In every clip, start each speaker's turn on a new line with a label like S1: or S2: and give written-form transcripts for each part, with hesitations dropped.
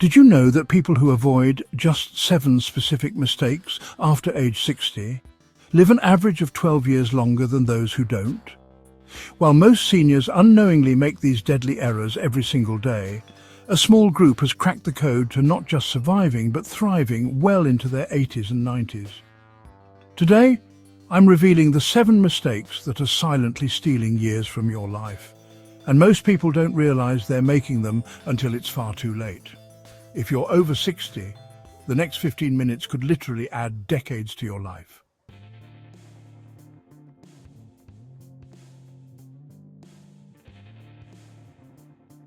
S1: Did you know that people who avoid just 7 specific mistakes after age 60 live an average of 12 years longer than those who don't? While most seniors unknowingly make these deadly errors every single day, a small group has cracked the code to not just surviving but thriving well into their 80s and 90s. Today, I'm revealing the 7 mistakes that are silently stealing years from your life. And most people don't realize they're making them until it's far too late. If you're over 60, the next 15 minutes could literally add decades to your life.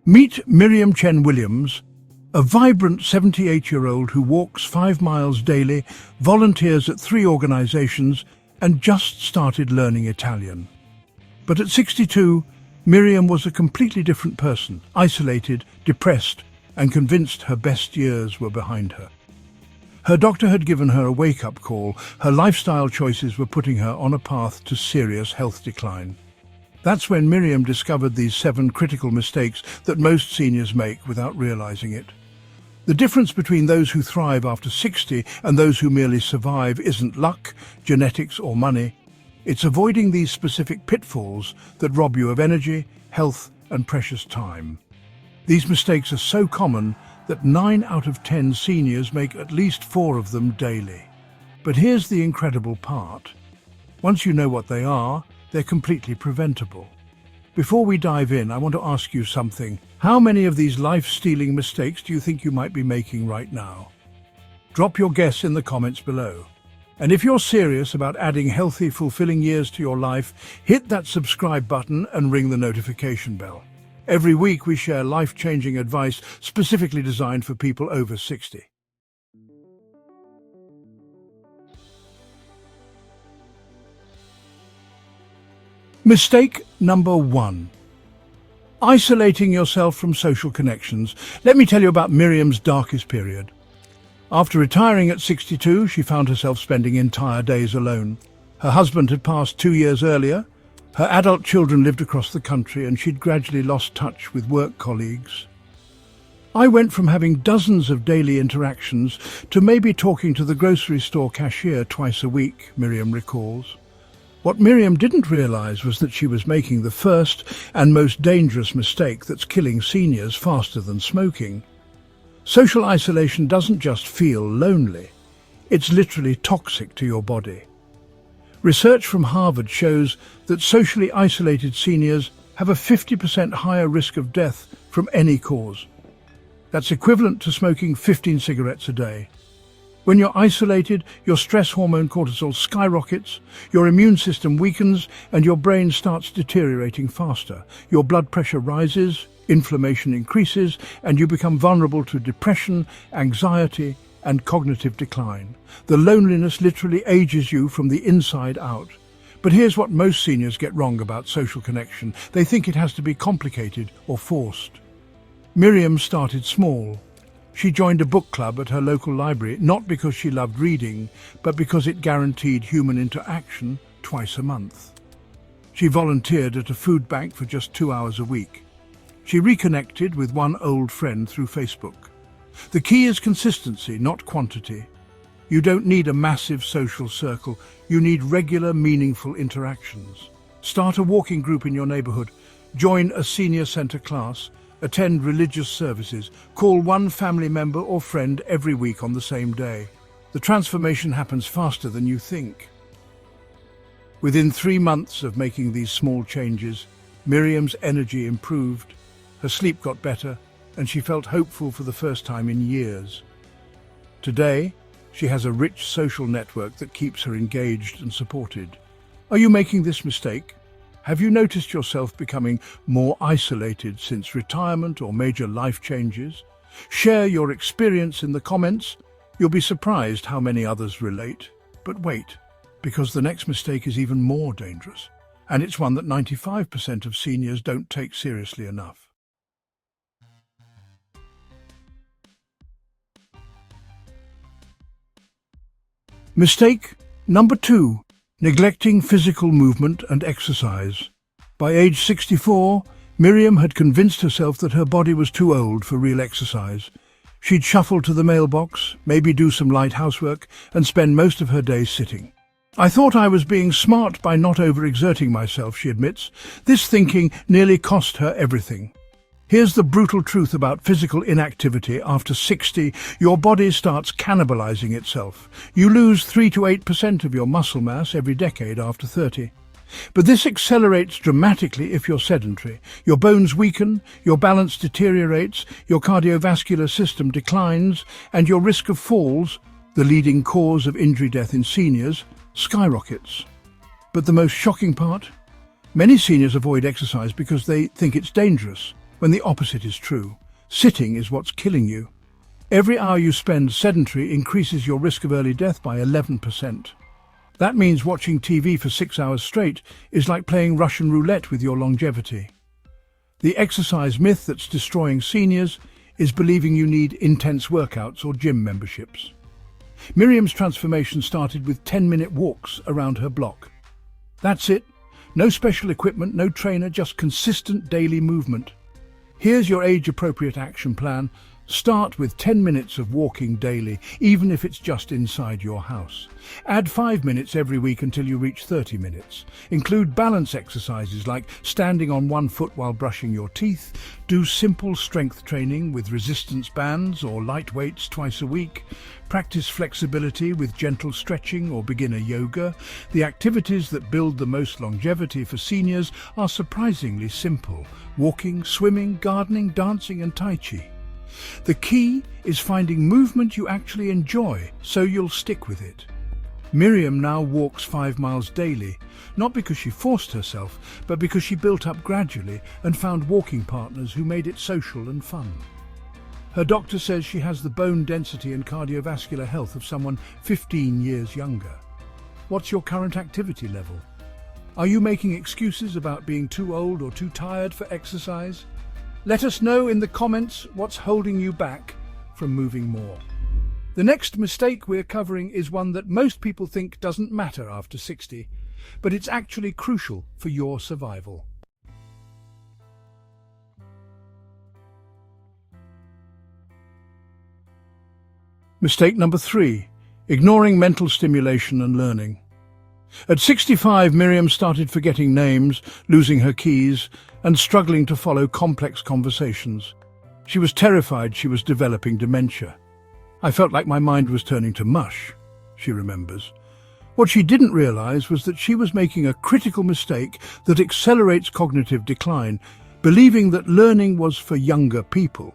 S1: Meet Miriam Chen-Williams, a vibrant 78-year-old who walks 5 miles daily, volunteers at 3 organizations, and just started learning Italian. But at 62, Miriam was a completely different person, isolated, depressed, and convinced her best years were behind her. Her doctor had given her a wake-up call. Her lifestyle choices were putting her on a path to serious health decline. That's when Miriam discovered these 7 critical mistakes that most seniors make without realizing it. The difference between those who thrive after 60 and those who merely survive isn't luck, genetics, or money. It's avoiding these specific pitfalls that rob you of energy, health, and precious time. These mistakes are so common that 9 out of 10 seniors make at least 4 of them daily. But here's the incredible part. Once you know what they are, they're completely preventable. Before we dive in, I want to ask you something. How many of these life-stealing mistakes do you think you might be making right now? Drop your guess in the comments below. And if you're serious about adding healthy, fulfilling years to your life, hit that subscribe button and ring the notification bell. Every week we share life-changing advice specifically designed for people over 60. Mistake number 1. Isolating yourself from social connections. Let me tell you about Miriam's darkest period. After retiring at 62, she found herself spending entire days alone. Her husband had passed 2 years earlier, her adult children lived across the country, and she'd gradually lost touch with work colleagues. I went from having dozens of daily interactions to maybe talking to the grocery store cashier twice a week, Miriam recalls. What Miriam didn't realize was that she was making the first and most dangerous mistake that's killing seniors faster than smoking. Social isolation doesn't just feel lonely, it's literally toxic to your body. Research from Harvard shows that socially isolated seniors have a 50% higher risk of death from any cause. That's equivalent to smoking 15 cigarettes a day. When you're isolated, your stress hormone cortisol skyrockets, your immune system weakens, and your brain starts deteriorating faster. Your blood pressure rises, inflammation increases, and you become vulnerable to depression, anxiety, and cognitive decline. The loneliness literally ages you from the inside out. But here's what most seniors get wrong about social connection. They think it has to be complicated or forced. Miriam started small. She joined a book club at her local library, not because she loved reading, but because it guaranteed human interaction twice a month. She volunteered at a food bank for just 2 hours a week. She reconnected with one old friend through Facebook. The key is consistency, not quantity. You don't need a massive social circle. You need regular, meaningful interactions. Start a walking group in your neighborhood. Join a senior center class. Attend religious services. Call one family member or friend every week on the same day. The transformation happens faster than you think. Within 3 months of making these small changes, Miriam's energy improved, her sleep got better, and she felt hopeful for the first time in years. Today, she has a rich social network that keeps her engaged and supported. Are you making this mistake? Have you noticed yourself becoming more isolated since retirement or major life changes? Share your experience in the comments. You'll be surprised how many others relate. But wait, because the next mistake is even more dangerous, and it's one that 95% of seniors don't take seriously enough. Mistake number 2. Neglecting physical movement and exercise. By age 64, Miriam had convinced herself that her body was too old for real exercise. She'd shuffle to the mailbox, maybe do some light housework, and spend most of her days sitting. I thought I was being smart by not overexerting myself, she admits. This thinking nearly cost her everything. Here's the brutal truth about physical inactivity. After 60, your body starts cannibalizing itself. You lose 3 to 8% of your muscle mass every decade after 30. But this accelerates dramatically if you're sedentary. Your bones weaken, your balance deteriorates, your cardiovascular system declines, and your risk of falls, the leading cause of injury death in seniors, skyrockets. But the most shocking part? Many seniors avoid exercise because they think it's dangerous, when the opposite is true. Sitting is what's killing you. Every hour you spend sedentary increases your risk of early death by 11%. That means watching TV for 6 hours straight is like playing Russian roulette with your longevity. The exercise myth that's destroying seniors is believing you need intense workouts or gym memberships. Miriam's transformation started with 10-minute walks around her block. That's it. No special equipment, no trainer, just consistent daily movement. Here's your age-appropriate action plan. Start with 10 minutes of walking daily, even if it's just inside your house. Add 5 minutes every week until you reach 30 minutes. Include balance exercises like standing on one foot while brushing your teeth. Do simple strength training with resistance bands or light weights twice a week. Practice flexibility with gentle stretching or beginner yoga. The activities that build the most longevity for seniors are surprisingly simple: walking, swimming, gardening, dancing and Tai Chi. The key is finding movement you actually enjoy, so you'll stick with it. Miriam now walks 5 miles daily, not because she forced herself, but because she built up gradually and found walking partners who made it social and fun. Her doctor says she has the bone density and cardiovascular health of someone 15 years younger. What's your current activity level? Are you making excuses about being too old or too tired for exercise? Let us know in the comments what's holding you back from moving more. The next mistake we're covering is one that most people think doesn't matter after 60, but it's actually crucial for your survival. Mistake number 3, ignoring mental stimulation and learning. At 65, Miriam started forgetting names, losing her keys, and struggling to follow complex conversations. She was terrified she was developing dementia. I felt like my mind was turning to mush, she remembers. What she didn't realize was that she was making a critical mistake that accelerates cognitive decline, believing that learning was for younger people.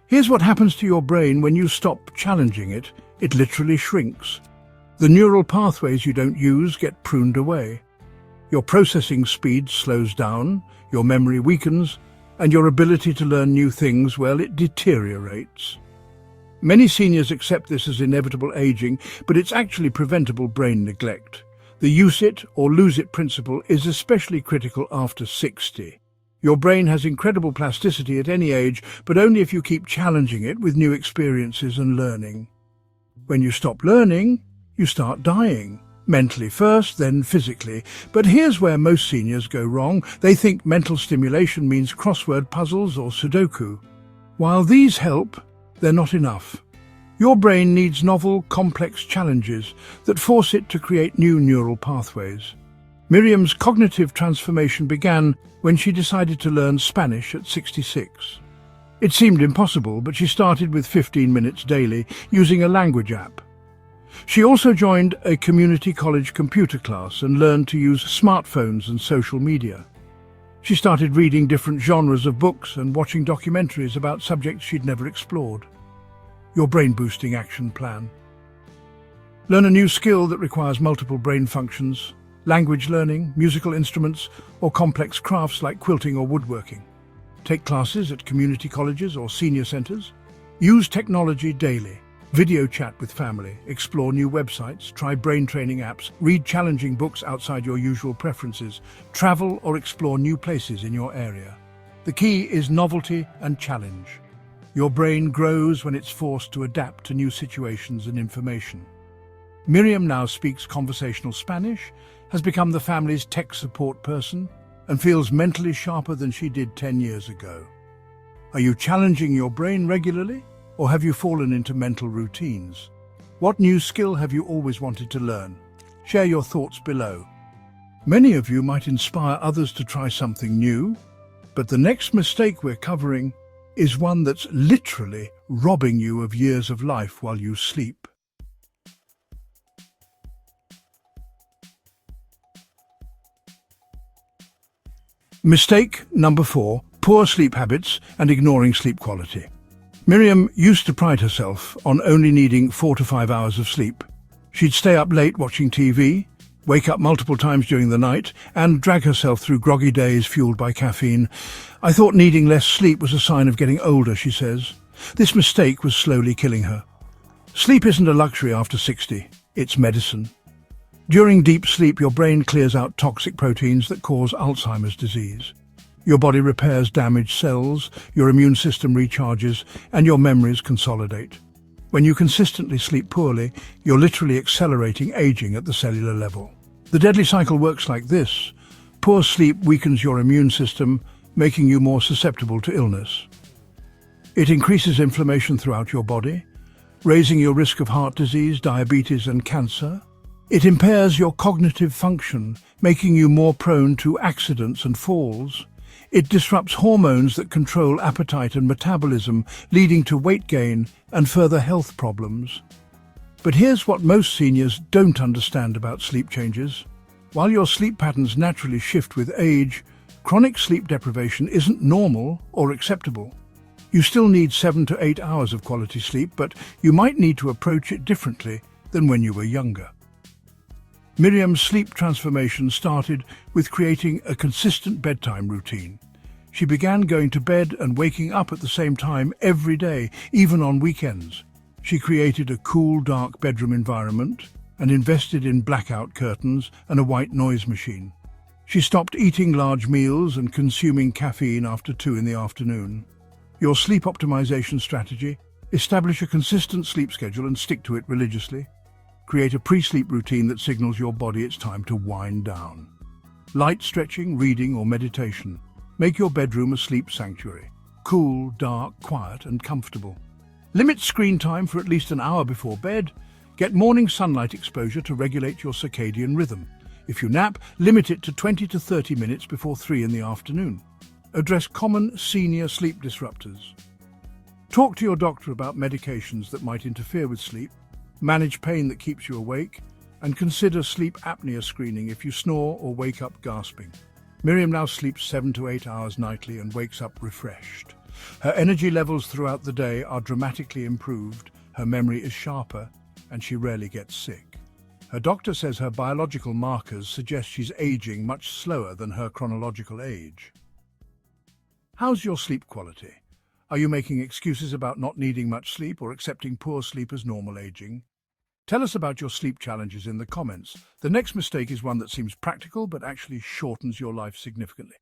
S1: Here's what happens to your brain when you stop challenging it. It literally shrinks. The neural pathways you don't use get pruned away. Your processing speed slows down, your memory weakens, and your ability to learn new things, well, it deteriorates. Many seniors accept this as inevitable aging, but it's actually preventable brain neglect. The use it or lose it principle is especially critical after 60. Your brain has incredible plasticity at any age, but only if you keep challenging it with new experiences and learning. When you stop learning, you start dying. Mentally first, then physically. But here's where most seniors go wrong. They think mental stimulation means crossword puzzles or Sudoku. While these help, they're not enough. Your brain needs novel, complex challenges that force it to create new neural pathways. Miriam's cognitive transformation began when she decided to learn Spanish at 66. It seemed impossible, but she started with 15 minutes daily, using a language app. She also joined a community college computer class and learned to use smartphones and social media. She started reading different genres of books and watching documentaries about subjects she'd never explored. Your brain-boosting action plan. Learn a new skill that requires multiple brain functions: language learning, musical instruments, or complex crafts like quilting or woodworking. Take classes at community colleges or senior centers. Use technology daily. Video chat with family, explore new websites, try brain training apps, read challenging books outside your usual preferences, travel or explore new places in your area. The key is novelty and challenge. Your brain grows when it's forced to adapt to new situations and information. Miriam now speaks conversational Spanish, has become the family's tech support person, and feels mentally sharper than she did 10 years ago. Are you challenging your brain regularly? Or have you fallen into mental routines? What new skill have you always wanted to learn? Share your thoughts below. Many of you might inspire others to try something new, but the next mistake we're covering is one that's literally robbing you of years of life while you sleep. Mistake number 4, poor sleep habits and ignoring sleep quality. Miriam used to pride herself on only needing 4 to 5 hours of sleep. She'd stay up late watching TV, wake up multiple times during the night, and drag herself through groggy days fueled by caffeine. I thought needing less sleep was a sign of getting older, she says. This mistake was slowly killing her. Sleep isn't a luxury after 60, it's medicine. During deep sleep, your brain clears out toxic proteins that cause Alzheimer's disease. Your body repairs damaged cells, your immune system recharges, and your memories consolidate. When you consistently sleep poorly, you're literally accelerating aging at the cellular level. The deadly cycle works like this. Poor sleep weakens your immune system, making you more susceptible to illness. It increases inflammation throughout your body, raising your risk of heart disease, diabetes, and cancer. It impairs your cognitive function, making you more prone to accidents and falls. It disrupts hormones that control appetite and metabolism, leading to weight gain and further health problems. But here's what most seniors don't understand about sleep changes. While your sleep patterns naturally shift with age, chronic sleep deprivation isn't normal or acceptable. You still need 7 to 8 hours of quality sleep, but you might need to approach it differently than when you were younger. Miriam's sleep transformation started with creating a consistent bedtime routine. She began going to bed and waking up at the same time every day, even on weekends. She created a cool, dark bedroom environment and invested in blackout curtains and a white noise machine. She stopped eating large meals and consuming caffeine after 2 in the afternoon. Your sleep optimization strategy: establish a consistent sleep schedule and stick to it religiously. Create a pre-sleep routine that signals your body it's time to wind down. Light stretching, reading, or meditation. Make your bedroom a sleep sanctuary. Cool, dark, quiet, and comfortable. Limit screen time for at least an hour before bed. Get morning sunlight exposure to regulate your circadian rhythm. If you nap, limit it to 20 to 30 minutes before 3 in the afternoon. Address common senior sleep disruptors. Talk to your doctor about medications that might interfere with sleep. Manage pain that keeps you awake, and consider sleep apnea screening if you snore or wake up gasping. Miriam now sleeps 7 to 8 hours nightly and wakes up refreshed. Her energy levels throughout the day are dramatically improved, her memory is sharper, and she rarely gets sick. Her doctor says her biological markers suggest she's aging much slower than her chronological age. How's your sleep quality? Are you making excuses about not needing much sleep or accepting poor sleep as normal aging? Tell us about your sleep challenges in the comments. The next mistake is one that seems practical but actually shortens your life significantly.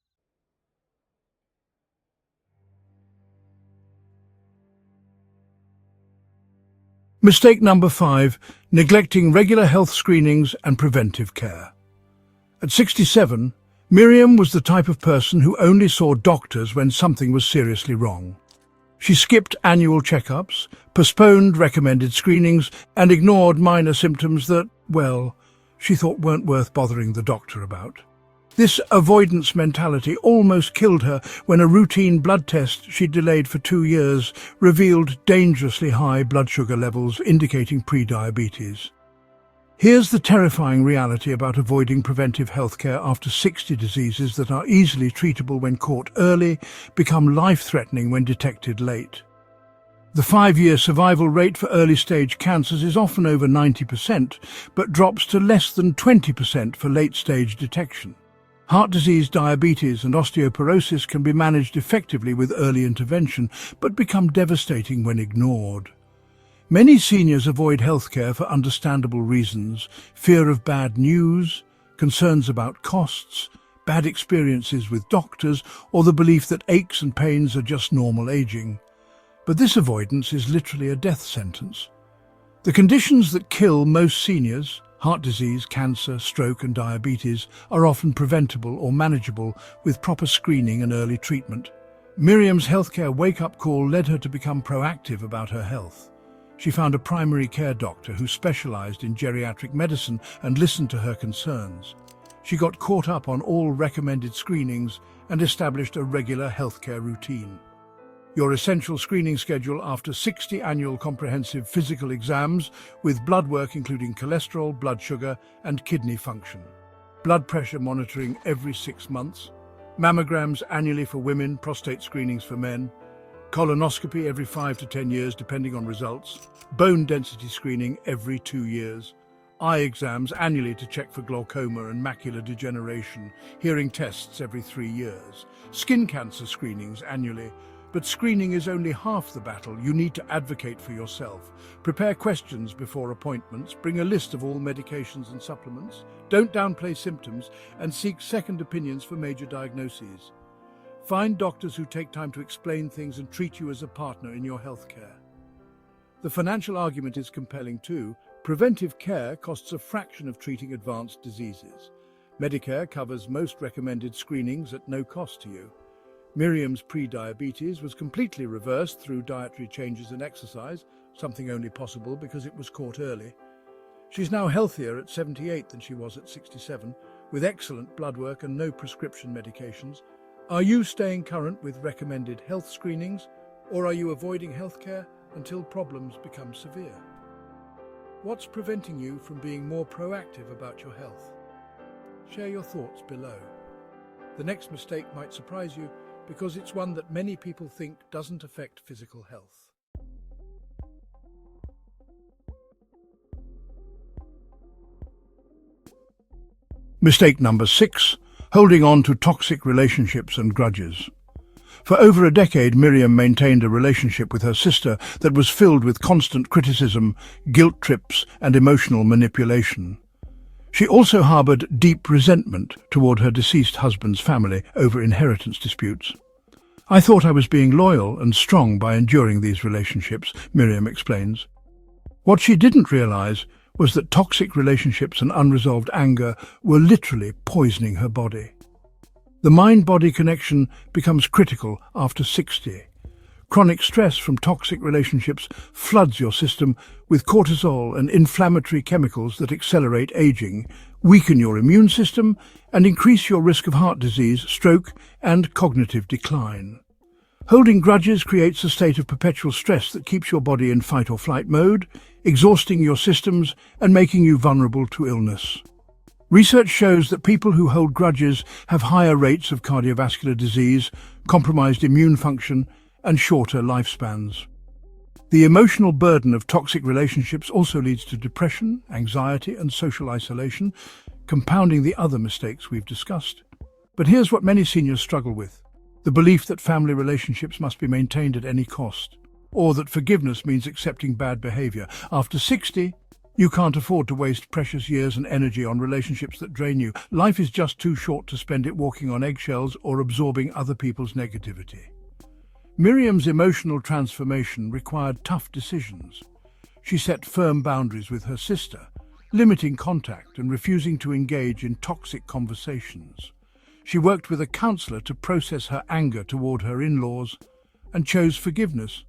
S1: Mistake number 5, neglecting regular health screenings and preventive care. At 67, Miriam was the type of person who only saw doctors when something was seriously wrong. She skipped annual checkups, postponed recommended screenings, and ignored minor symptoms that, well, she thought weren't worth bothering the doctor about. This avoidance mentality almost killed her when a routine blood test she'd delayed for 2 years revealed dangerously high blood sugar levels indicating pre-diabetes. Here's the terrifying reality about avoiding preventive healthcare after 60. Diseases that are easily treatable when caught early become life-threatening when detected late. The 5-year survival rate for early-stage cancers is often over 90%, but drops to less than 20% for late-stage detection. Heart disease, diabetes, and osteoporosis can be managed effectively with early intervention, but become devastating when ignored. Many seniors avoid healthcare for understandable reasons: fear of bad news, concerns about costs, bad experiences with doctors, or the belief that aches and pains are just normal aging. But this avoidance is literally a death sentence. The conditions that kill most seniors, heart disease, cancer, stroke, and diabetes, are often preventable or manageable with proper screening and early treatment. Miriam's healthcare wake-up call led her to become proactive about her health. She found a primary care doctor who specialized in geriatric medicine and listened to her concerns. She got caught up on all recommended screenings and established a regular healthcare routine. Your essential screening schedule after 60 annual comprehensive physical exams with blood work including cholesterol, blood sugar and kidney function. Blood pressure monitoring every 6 months. Mammograms annually for women, prostate screenings for men. Colonoscopy every 5 to 10 years depending on results. Bone density screening every 2 years. Eye exams annually to check for glaucoma and macular degeneration. Hearing tests every 3 years. Skin cancer screenings annually. But screening is only half the battle. You need to advocate for yourself. Prepare questions before appointments. Bring a list of all medications and supplements. Don't downplay symptoms and seek second opinions for major diagnoses. Find doctors who take time to explain things and treat you as a partner in your healthcare. The financial argument is compelling too. Preventive care costs a fraction of treating advanced diseases. Medicare covers most recommended screenings at no cost to you. Miriam's pre-diabetes was completely reversed through dietary changes and exercise, something only possible because it was caught early. She's now healthier at 78 than she was at 67, with excellent blood work and no prescription medications. Are you staying current with recommended health screenings, or are you avoiding healthcare until problems become severe? What's preventing you from being more proactive about your health? Share your thoughts below. The next mistake might surprise you because it's one that many people think doesn't affect physical health. Mistake number 6, holding on to toxic relationships and grudges. For over a decade, Miriam maintained a relationship with her sister that was filled with constant criticism, guilt trips, and emotional manipulation. She also harbored deep resentment toward her deceased husband's family over inheritance disputes. I thought I was being loyal and strong by enduring these relationships, Miriam explains. What she didn't realize was that toxic relationships and unresolved anger were literally poisoning her body. The mind-body connection becomes critical after 60. Chronic stress from toxic relationships floods your system with cortisol and inflammatory chemicals that accelerate aging, weaken your immune system, and increase your risk of heart disease, stroke, and cognitive decline. Holding grudges creates a state of perpetual stress that keeps your body in fight-or-flight mode, exhausting your systems and making you vulnerable to illness. Research shows that people who hold grudges have higher rates of cardiovascular disease, compromised immune function, and shorter lifespans. The emotional burden of toxic relationships also leads to depression, anxiety, and social isolation, compounding the other mistakes we've discussed. But here's what many seniors struggle with: the belief that family relationships must be maintained at any cost, or that forgiveness means accepting bad behavior. After 60, you can't afford to waste precious years and energy on relationships that drain you. Life is just too short to spend it walking on eggshells or absorbing other people's negativity. Miriam's emotional transformation required tough decisions. She set firm boundaries with her sister, limiting contact and refusing to engage in toxic conversations. She worked with a counselor to process her anger toward her in-laws and chose forgiveness,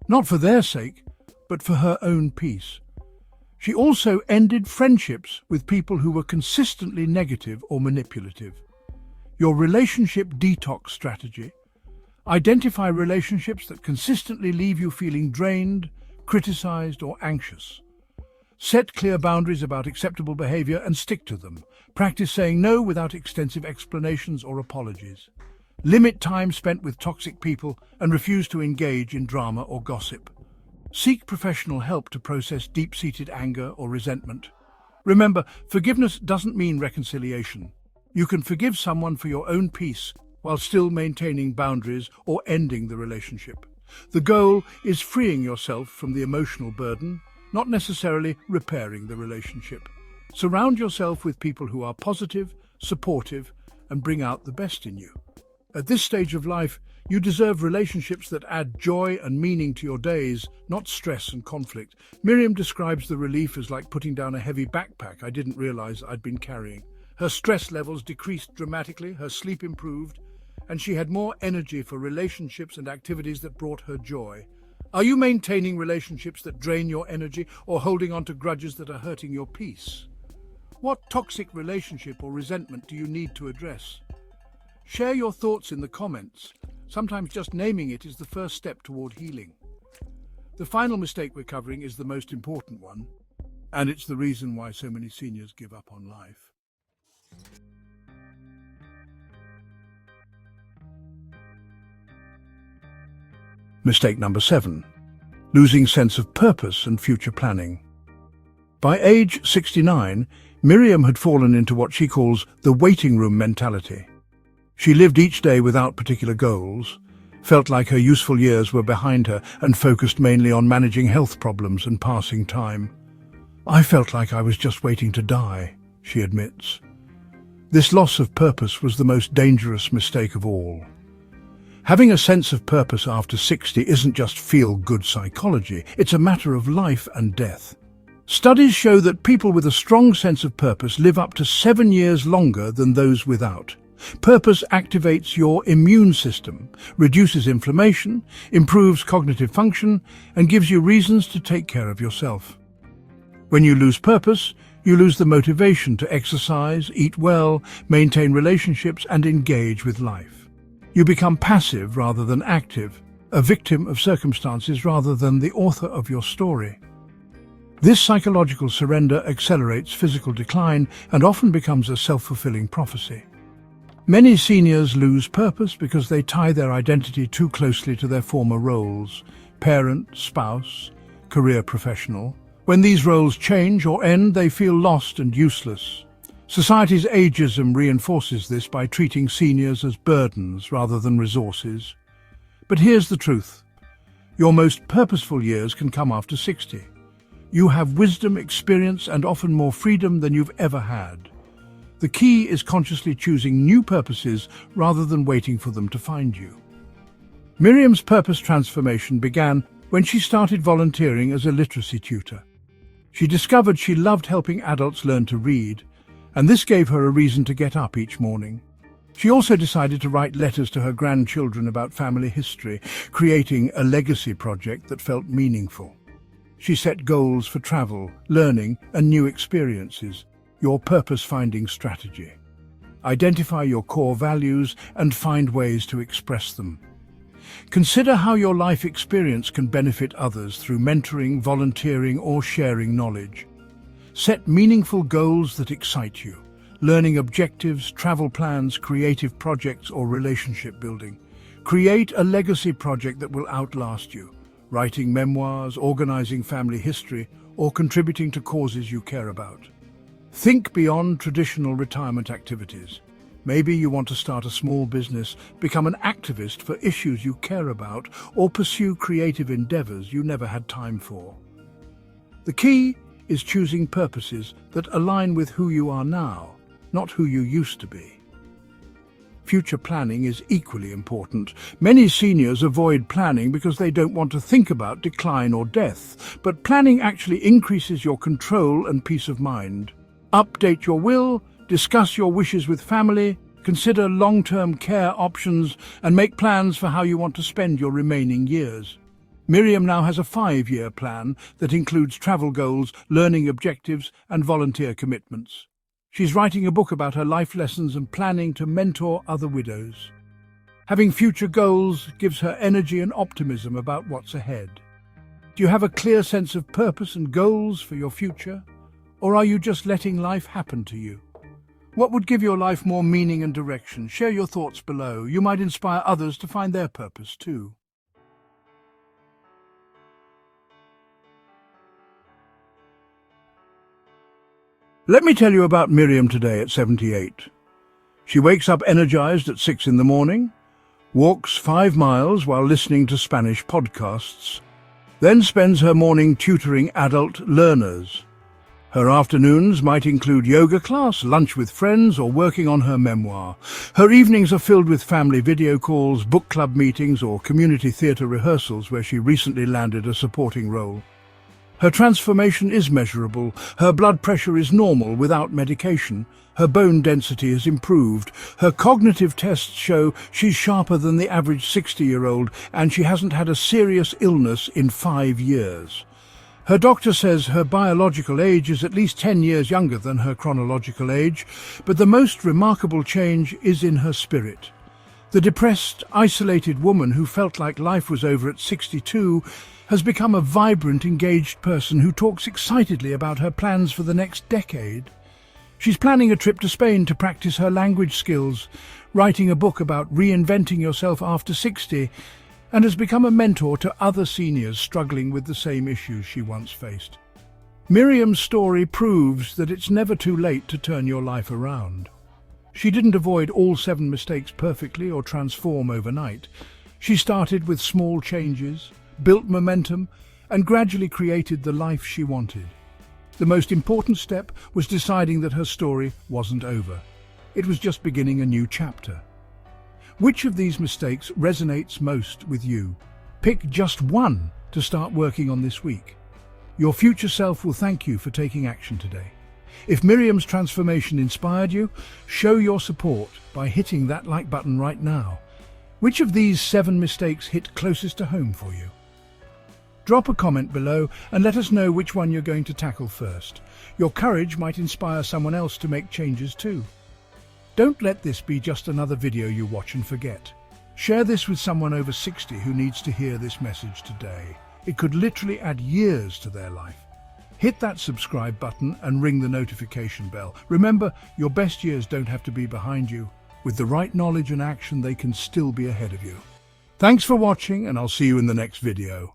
S1: not for their sake, but for her own peace. She also ended friendships with people who were consistently negative or manipulative. Your relationship detox strategy: identify relationships that consistently leave you feeling drained, criticized, or anxious. Set clear boundaries about acceptable behavior and stick to them. Practice saying no without extensive explanations or apologies. Limit time spent with toxic people and refuse to engage in drama or gossip. Seek professional help to process deep-seated anger or resentment. Remember, forgiveness doesn't mean reconciliation. You can forgive someone for your own peace while still maintaining boundaries or ending the relationship. The goal is freeing yourself from the emotional burden, not necessarily repairing the relationship. Surround yourself with people who are positive, supportive, and bring out the best in you. At this stage of life, you deserve relationships that add joy and meaning to your days, not stress and conflict. Miriam describes the relief as like putting down a heavy backpack I didn't realize I'd been carrying. Her stress levels decreased dramatically, her sleep improved, and she had more energy for relationships and activities that brought her joy. Are you maintaining relationships that drain your energy or holding on to grudges that are hurting your peace? What toxic relationship or resentment do you need to address? Share your thoughts in the comments. Sometimes just naming it is the first step toward healing. The final mistake we're covering is the most important one, and it's the reason why so many seniors give up on life. Mistake number 7. Losing sense of purpose and future planning. By age 69, Miriam had fallen into what she calls the waiting room mentality. She lived each day without particular goals, felt like her useful years were behind her, and focused mainly on managing health problems and passing time. "I felt like I was just waiting to die," she admits. This loss of purpose was the most dangerous mistake of all. Having a sense of purpose after 60 isn't just feel-good psychology, it's a matter of life and death. Studies show that people with a strong sense of purpose live up to 7 years longer than those without. Purpose activates your immune system, reduces inflammation, improves cognitive function, and gives you reasons to take care of yourself. When you lose purpose, you lose the motivation to exercise, eat well, maintain relationships, and engage with life. You become passive rather than active, a victim of circumstances rather than the author of your story. This psychological surrender accelerates physical decline and often becomes a self-fulfilling prophecy. Many seniors lose purpose because they tie their identity too closely to their former roles: parent, spouse, career professional. When these roles change or end, they feel lost and useless. Society's ageism reinforces this by treating seniors as burdens rather than resources. But here's the truth. Your most purposeful years can come after 60. You have wisdom, experience, and often more freedom than you've ever had. The key is consciously choosing new purposes rather than waiting for them to find you. Miriam's purpose transformation began when she started volunteering as a literacy tutor. She discovered she loved helping adults learn to read, and this gave her a reason to get up each morning. She also decided to write letters to her grandchildren about family history, creating a legacy project that felt meaningful. She set goals for travel, learning, and new experiences. Your purpose-finding strategy. Identify your core values and find ways to express them. Consider how your life experience can benefit others through mentoring, volunteering, or sharing knowledge. Set meaningful goals that excite you: learning objectives, travel plans, creative projects, or relationship building. Create a legacy project that will outlast you: writing memoirs, organizing family history, or contributing to causes you care about. Think beyond traditional retirement activities. Maybe you want to start a small business, become an activist for issues you care about, or pursue creative endeavors you never had time for. The key is choosing purposes that align with who you are now, not who you used to be. Future planning is equally important. Many seniors avoid planning because they don't want to think about decline or death, but planning actually increases your control and peace of mind. Update your will, discuss your wishes with family, consider long-term care options, and make plans for how you want to spend your remaining years. Miriam now has a 5-year plan that includes travel goals, learning objectives, and volunteer commitments. She's writing a book about her life lessons and planning to mentor other widows. Having future goals gives her energy and optimism about what's ahead. Do you have a clear sense of purpose and goals for your future? Or are you just letting life happen to you? What would give your life more meaning and direction? Share your thoughts below. You might inspire others to find their purpose too. Let me tell you about Miriam today at 78. She wakes up energized at 6 in the morning, walks 5 miles while listening to Spanish podcasts, then spends her morning tutoring adult learners. Her afternoons might include yoga class, lunch with friends, or working on her memoir. Her evenings are filled with family video calls, book club meetings, or community theatre rehearsals where she recently landed a supporting role. Her transformation is measurable. Her blood pressure is normal without medication. Her bone density has improved. Her cognitive tests show she's sharper than the average 60-year-old, and she hasn't had a serious illness in 5 years. Her doctor says her biological age is at least 10 years younger than her chronological age, but the most remarkable change is in her spirit. The depressed, isolated woman who felt like life was over at 62 has become a vibrant, engaged person who talks excitedly about her plans for the next decade. She's planning a trip to Spain to practice her language skills, writing a book about reinventing yourself after 60, and has become a mentor to other seniors struggling with the same issues she once faced. Miriam's story proves that it's never too late to turn your life around. She didn't avoid all 7 mistakes perfectly or transform overnight. She started with small changes, built momentum, and gradually created the life she wanted. The most important step was deciding that her story wasn't over. It was just beginning a new chapter. Which of these mistakes resonates most with you? Pick just one to start working on this week. Your future self will thank you for taking action today. If Miriam's transformation inspired you, show your support by hitting that like button right now. Which of these 7 mistakes hit closest to home for you? Drop a comment below and let us know which one you're going to tackle first. Your courage might inspire someone else to make changes too. Don't let this be just another video you watch and forget. Share this with someone over 60 who needs to hear this message today. It could literally add years to their life. Hit that subscribe button and ring the notification bell. Remember, your best years don't have to be behind you. With the right knowledge and action, they can still be ahead of you. Thanks for watching, and I'll see you in the next video.